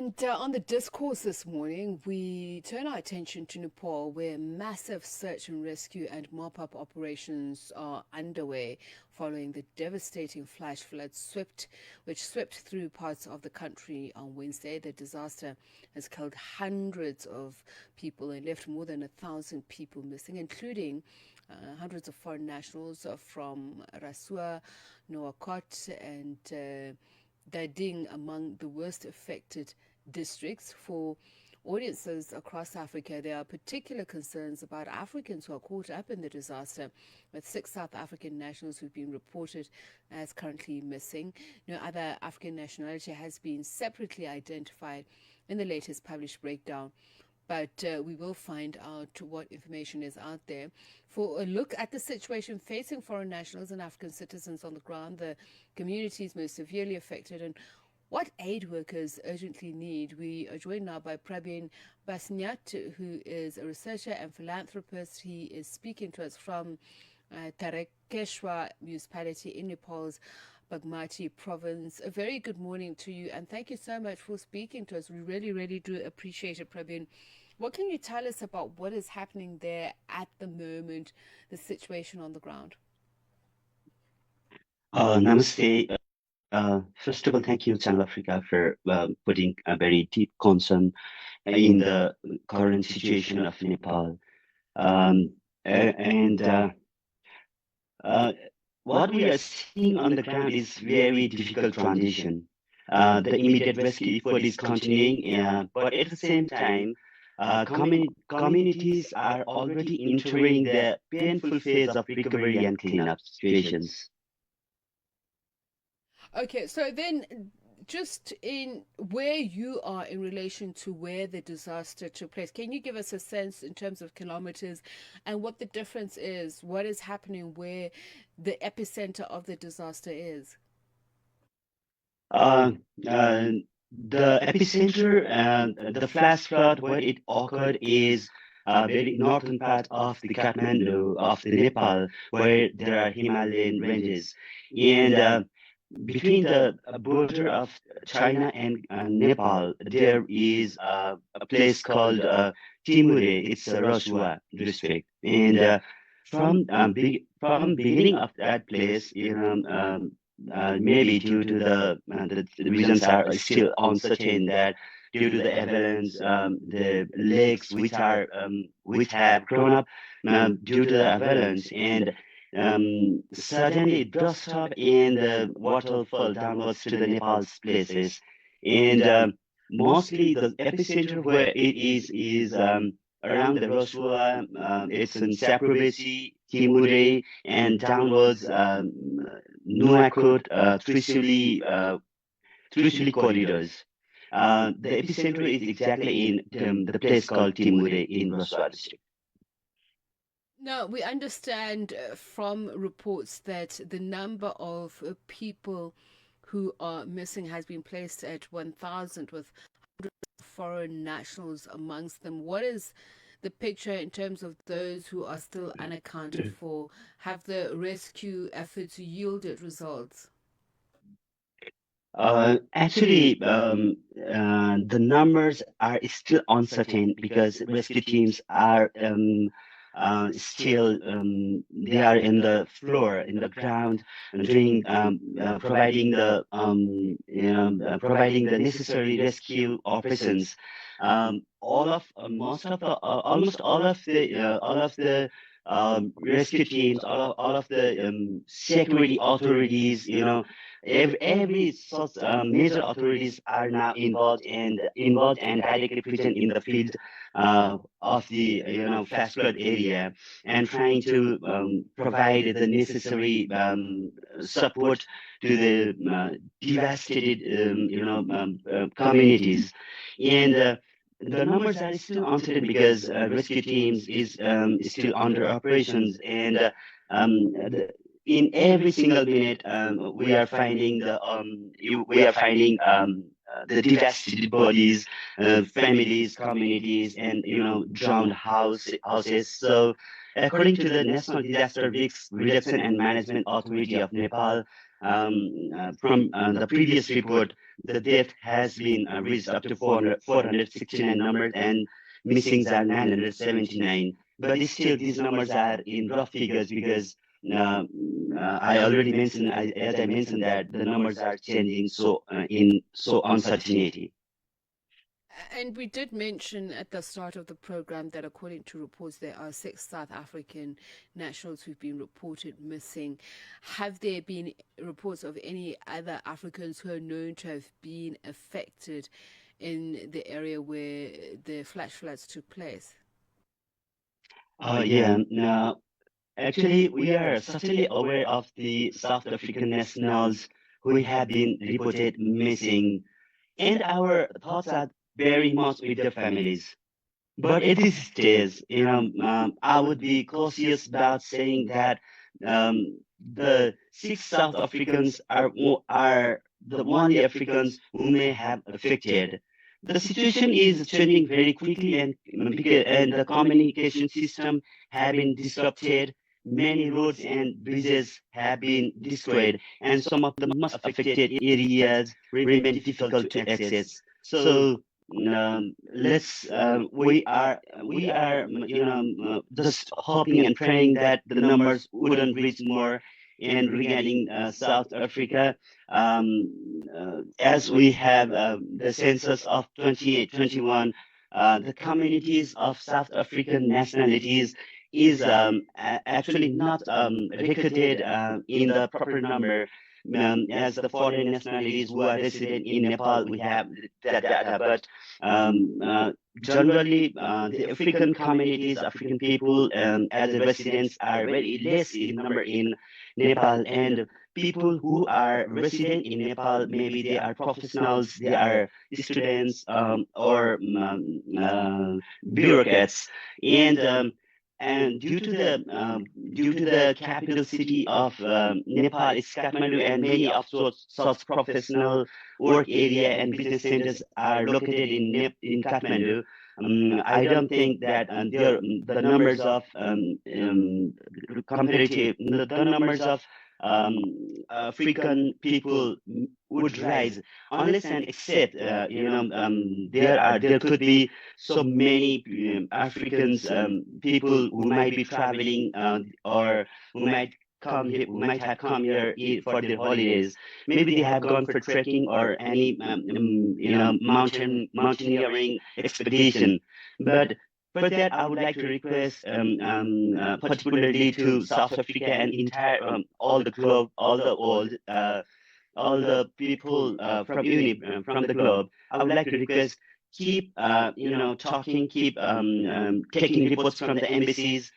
And on the discourse this morning, we turn our attention to Nepal, where massive search and rescue and mop-up operations are underway following the devastating flash flood which swept through parts of the country on Wednesday. The disaster has killed hundreds of people and left more than 1,000 people missing, including hundreds of foreign nationals from Rasuwa, Nuwakot, and Dhading among the worst affected districts. For audiences across Africa, there are particular concerns about Africans who are caught up in the disaster, with 6 South African nationals who've been reported as currently missing. No other African nationality has been separately identified in the latest published breakdown, but we will find out what information is out there. For a look at the situation facing foreign nationals and African citizens on the ground, the communities most severely affected, and what aid workers urgently need, we are joined now by Prabin Basnyat, who is a researcher and philanthropist. He is speaking to us from Tarakeshwar Municipality in Nepal's Bagmati province. A very good morning to you, and thank you so much for speaking to us. We really, really do appreciate it, Prabin. What can you tell us about what is happening there at the moment, the situation on the ground? Namaste. First of all, thank you, Channel Africa, for putting a very deep concern in the current situation of Nepal. And what we are seeing on the ground is very difficult transition. The immediate rescue effort is continuing, but at the same time, communities are already entering the painful phase of recovery and cleanup situations. Okay, so then just in where you are in relation to where the disaster took place, can you give us a sense in terms of kilometers and what the difference is? What is happening where the epicenter of the disaster is? Uh, uh, the epicenter and the flash flood where it occurred is a very northern part of the Kathmandu of the Nepal, where there are Himalayan ranges, and between the border of China and Nepal, there is a place called Timure. It's a Rasuwa district, and from beginning of that place, maybe due to the reasons are still uncertain that due to the avalanche, the lakes which have grown up due to the avalanche and suddenly it burst up and the water fell downwards to the Nepal's places. And mostly the epicenter where it is around the Rasuwa, it's in Saprobesi, Timure, and downwards Nuwakot, Trishuli corridors. The epicenter is exactly in the place called Timure in Rasuwa district. No, we understand from reports that the number of people who are missing has been placed at 1,000, with foreign nationals amongst them. What is the picture in terms of those who are still unaccounted for? Have the rescue efforts yielded results? Actually, the numbers are still uncertain because rescue teams are still they are in the floor, in the ground, and doing providing the necessary rescue operations. All of most of the almost all of the rescue teams, all of the security authorities, every such major authorities are now involved and directly present in the field of the flash flood area and trying to provide the necessary support to the devastated communities. And the numbers are still uncertain because rescue teams is still under operations and in every single minute we are finding the devastated bodies, families, communities, and drowned houses. So according to the National Disaster Risk Reduction and Management Authority of Nepal, from the previous report, the death has been reached up to 469 numbers, and missings are 979. But still, these numbers are in rough figures because uh, I already mentioned, as I mentioned, that the numbers are changing in so uncertainty. And we did mention at the start of the program that according to reports, there are 6 South African nationals who've been reported missing. Have there been reports of any other Africans who are known to have been affected in the area where the flash floods took place? Yeah, now actually, we are certainly aware of the South African nationals who have been reported missing, and our thoughts are very much with their families. But at this stage, I would be cautious about saying that the 6 South Africans are the only Africans who may have affected. The situation is changing very quickly, and the communication system have been disrupted. Many roads and bridges have been destroyed, and some of the most affected areas remain difficult to access. So we are just hoping and praying that the numbers wouldn't reach more. And regarding South Africa, as we have the census of 2821, the communities of South African nationalities is actually not recorded in the proper number. As the foreign nationalities who are resident in Nepal, we have that data, but generally the African communities, African people as a residents are very less in number in Nepal, and people who are resident in Nepal, maybe they are professionals, they are students or bureaucrats, and due to the capital city of Nepal is Kathmandu, and many of such professional work area and business centers are located in Kathmandu. I don't think that the numbers of the numbers of um, African people would rise unless and except there could be so many Africans people who might be traveling or who might who might have come here for their holidays. Maybe they have gone for trekking or any mountaineering expedition. But for that, I would like to request, particularly to South Africa and entire all the globe, all the people from the globe. I would like to request keep talking, keep taking reports from the embassies,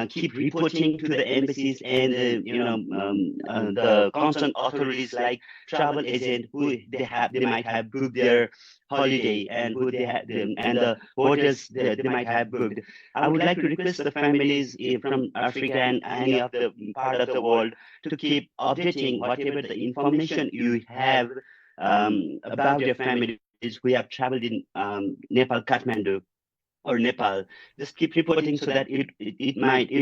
keep reporting to the embassies and the concerned authorities like travel agent who they might have booked their holiday and who they had and the hotels they might have booked. I would like to request the families from Africa and any of the part of the world to keep updating whatever the information you have about your families who have traveled in Nepal, Kathmandu, or Nepal. Just keep reporting so that it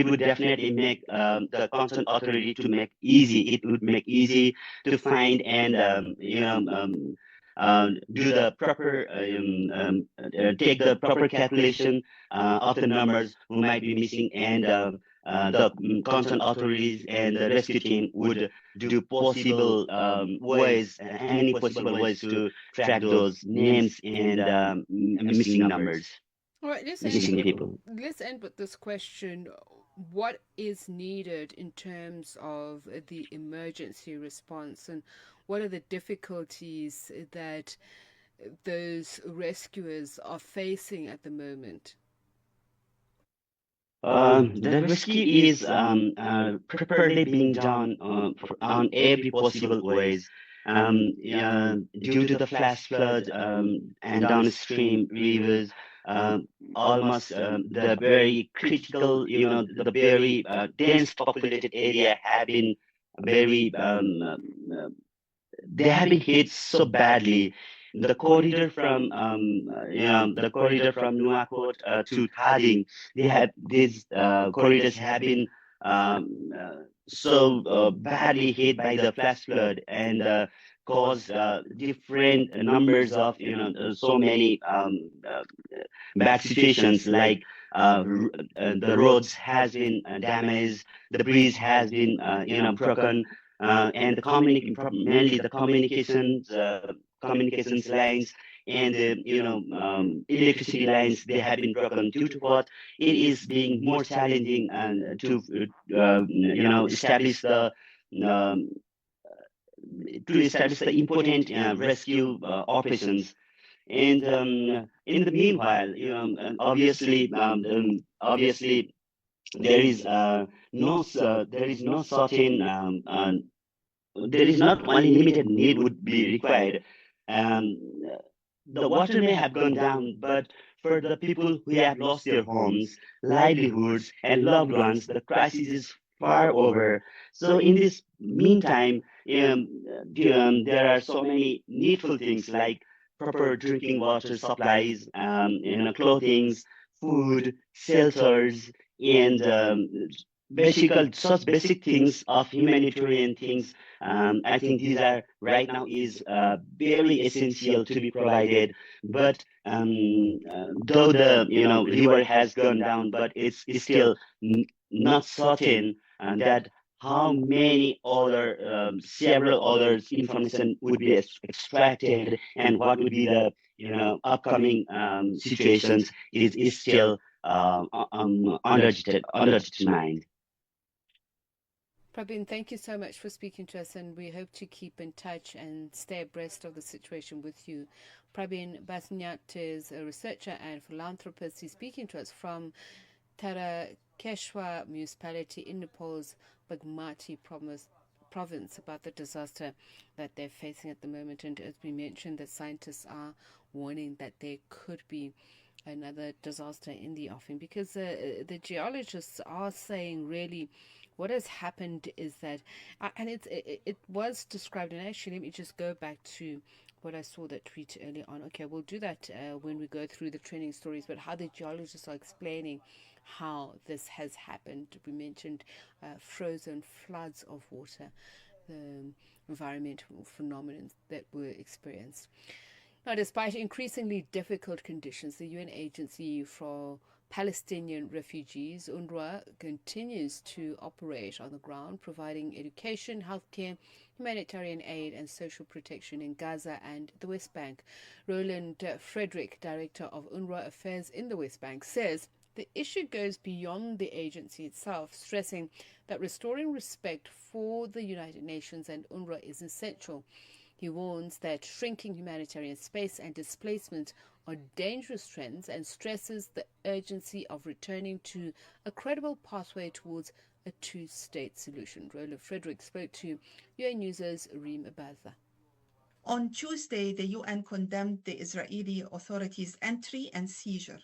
would definitely make the concerned authority to make easy. It would make easy to find and do the proper take the proper calculation of the numbers who might be missing, and the concerned authorities and the rescue team would do possible ways, any possible ways to track those names and missing numbers, All right, missing people. let's end with this question. What is needed in terms of the emergency response, and what are the difficulties that those rescuers are facing at the moment? The rescue is properly being done on every possible ways. Due to the flash flood and downstream rivers, almost the very critical, the very dense populated area have been very they have been hit so badly. The corridor from Nuwakot to Dhading, these corridors have been badly hit by the flash flood and caused different numbers of so many bad situations like the roads has been damaged, the bridge has been broken, and mainly the communications lines and the electricity lines, they have been broken due to what it is being more challenging and to establish the um, important rescue operations. And in the meanwhile, obviously there is no certain there is not only limited need would be required. Um, the water may have gone down, but for the people who have lost their homes, livelihoods, and loved ones, the crisis is far over. So in this meantime, there are so many needful things like proper drinking water supplies, clothing, food, shelters, and such basic things of humanitarian things. I think these are right now is very essential to be provided. But though the river has gone down, but it's still not certain and that how many other several others information would be extracted and what would be the upcoming situations is still underdetermined. Prabin, thank you so much for speaking to us, and we hope to keep in touch and stay abreast of the situation with you. Prabin Basnyat is a researcher and philanthropist. He's speaking to us from Tarakeshwar Municipality in Nepal's Bagmati province about the disaster that they're facing at the moment. And as we mentioned, the scientists are warning that there could be another disaster in the offing because the geologists are saying really what has happened is that and it was described, and actually let me just go back to what I saw that tweet earlier on. Okay, we'll do that when we go through the trending stories, but how the geologists are explaining how this has happened. We mentioned frozen floods of water, the environmental phenomena that were experienced. Now, despite increasingly difficult conditions, the UN Agency for Palestinian Refugees, UNRWA, continues to operate on the ground, providing education, healthcare, humanitarian aid, and social protection in Gaza and the West Bank. Roland Frederick, director of UNRWA Affairs in the West Bank, says the issue goes beyond the agency itself, stressing that restoring respect for the United Nations and UNRWA is essential. He warns that shrinking humanitarian space and displacement are dangerous trends and stresses the urgency of returning to a credible pathway towards a two-state solution. Roland Frederick spoke to UN News's Reem Abaza. On Tuesday, the UN condemned the Israeli authorities' entry and seizure